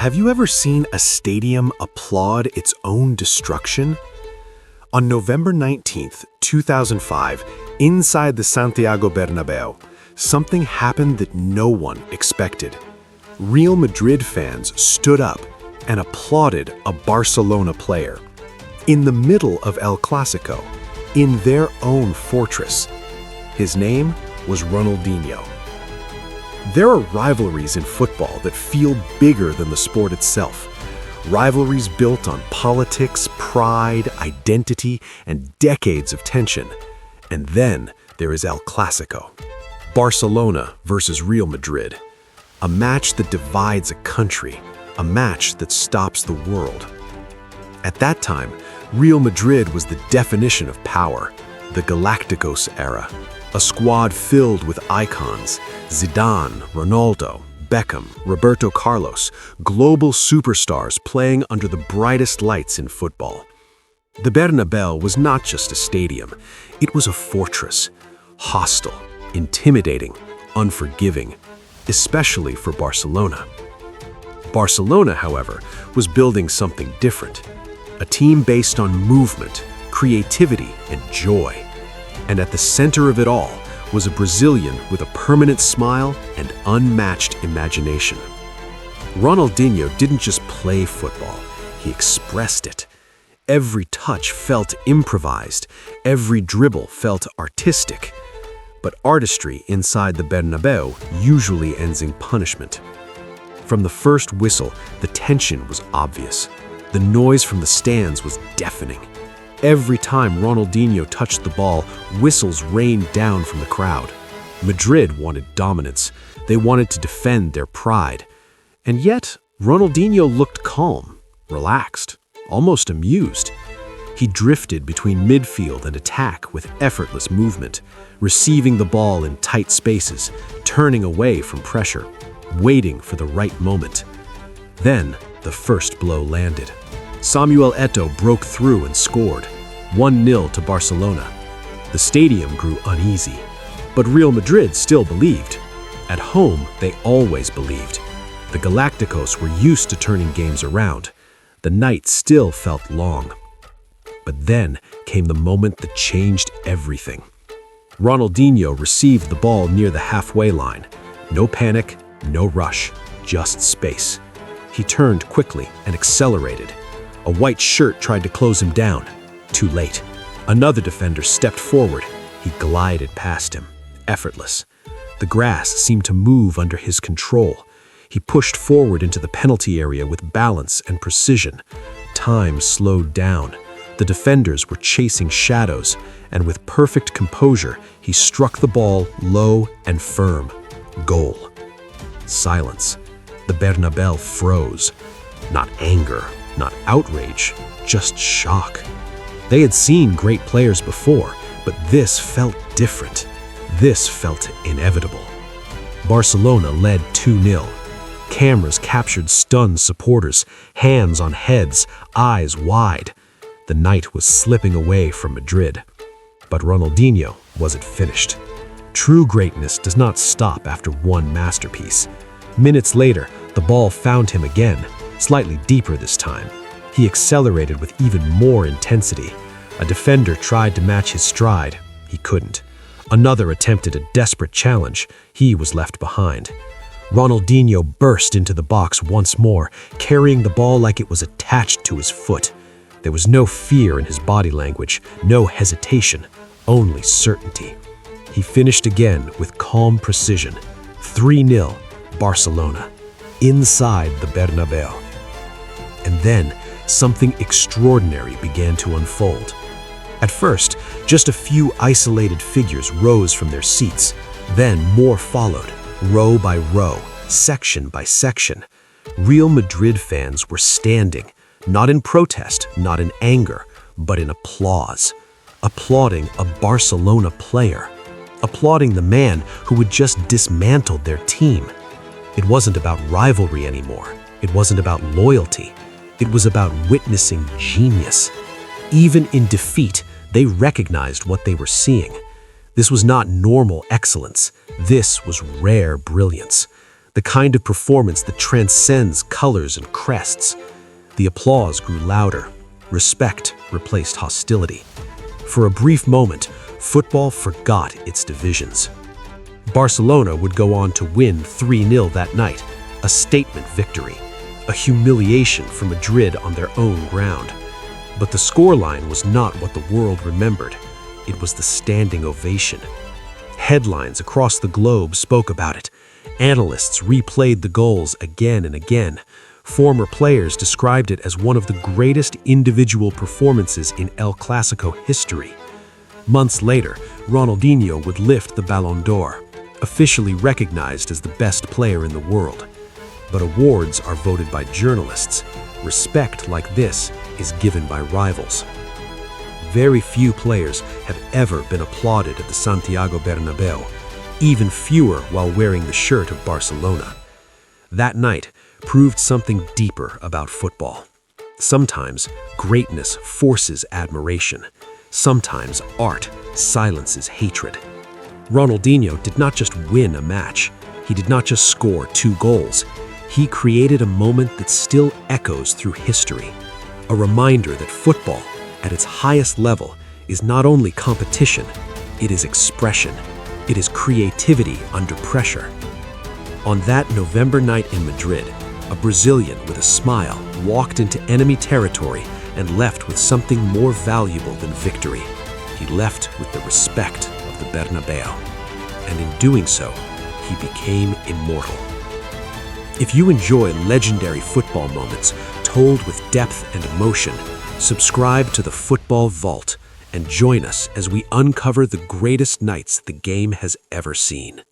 Have you ever seen a stadium applaud its own destruction? On November 19th, 2005, inside the Santiago Bernabéu, something happened that no one expected. Real Madrid fans stood up and applauded a Barcelona player. In the middle of El Clásico, in their own fortress. His name was Ronaldinho. There are rivalries in football that feel bigger than the sport itself. Rivalries built on politics, pride, identity, and decades of tension. And then there is El Clásico. Barcelona versus Real Madrid. A match that divides a country. A match that stops the world. At that time, Real Madrid was the definition of power, the Galacticos era. A squad filled with icons, Zidane, Ronaldo, Beckham, Roberto Carlos, global superstars playing under the brightest lights in football. The Bernabéu was not just a stadium, it was a fortress, hostile, intimidating, unforgiving, especially for Barcelona. Barcelona, however, was building something different, a team based on movement, creativity, and joy. And at the center of it all was a Brazilian with a permanent smile and unmatched imagination. Ronaldinho didn't just play football, he expressed it. Every touch felt improvised, every dribble felt artistic. But artistry inside the Bernabéu usually ends in punishment. From the first whistle, the tension was obvious. The noise from the stands was deafening. Every time Ronaldinho touched the ball, whistles rained down from the crowd. Madrid wanted dominance. They wanted to defend their pride. And yet, Ronaldinho looked calm, relaxed, almost amused. He drifted between midfield and attack with effortless movement, receiving the ball in tight spaces, turning away from pressure, waiting for the right moment. Then, the first blow landed. Samuel Eto'o broke through and scored, 1-0 to Barcelona. The stadium grew uneasy, but Real Madrid still believed. At home, they always believed. The Galacticos were used to turning games around. The night still felt long. But then came the moment that changed everything. Ronaldinho received the ball near the halfway line. No panic, no rush, just space. He turned quickly and accelerated. A white shirt tried to close him down. Too late. Another defender stepped forward. He glided past him, effortless. The grass seemed to move under his control. He pushed forward into the penalty area with balance and precision. Time slowed down. The defenders were chasing shadows, and with perfect composure, he struck the ball low and firm. Goal. Silence. The Bernabéu froze. Not anger, not outrage, just shock. They had seen great players before, but this felt different. This felt inevitable. Barcelona led 2-0. Cameras captured stunned supporters, hands on heads, eyes wide. The night was slipping away from Madrid. But Ronaldinho wasn't finished. True greatness does not stop after one masterpiece. Minutes later, the ball found him again, slightly deeper this time. He accelerated with even more intensity. A defender tried to match his stride. He couldn't. Another attempted a desperate challenge. He was left behind. Ronaldinho burst into the box once more, carrying the ball like it was attached to his foot. There was no fear in his body language, no hesitation, only certainty. He finished again with calm precision. 3-0, Barcelona, inside the Bernabéu. And then, something extraordinary began to unfold. At first, just a few isolated figures rose from their seats. Then more followed, row by row, section by section. Real Madrid fans were standing, not in protest, not in anger, but in applause. Applauding a Barcelona player. Applauding the man who had just dismantled their team. It wasn't about rivalry anymore. It wasn't about loyalty. It was about witnessing genius. Even in defeat, they recognized what they were seeing. This was not normal excellence. This was rare brilliance. the kind of performance that transcends colors and crests. The applause grew louder. Respect replaced hostility. For a brief moment, football forgot its divisions. Barcelona would go on to win 3-0 that night, a statement victory, a humiliation for Madrid on their own ground. But the scoreline was not what the world remembered. It was the standing ovation. Headlines across the globe spoke about it. Analysts replayed the goals again and again. Former players described it as one of the greatest individual performances in El Clasico history. Months later, Ronaldinho would lift the Ballon d'Or, officially recognized as the best player in the world. But awards are voted by journalists. Respect like this is given by rivals. Very few players have ever been applauded at the Santiago Bernabéu, even fewer while wearing the shirt of Barcelona. That night proved something deeper about football. Sometimes greatness forces admiration. Sometimes art silences hatred. Ronaldinho did not just win a match. He did not just score 2 goals. He created a moment that still echoes through history. A reminder that football, at its highest level, is not only competition, it is expression. It is creativity under pressure. On that November night in Madrid, a Brazilian with a smile walked into enemy territory and left with something more valuable than victory. He left with the respect of the Bernabéu. And in doing so, he became immortal. If you enjoy legendary football moments told with depth and emotion, subscribe to the Football Vault and join us as we uncover the greatest nights the game has ever seen.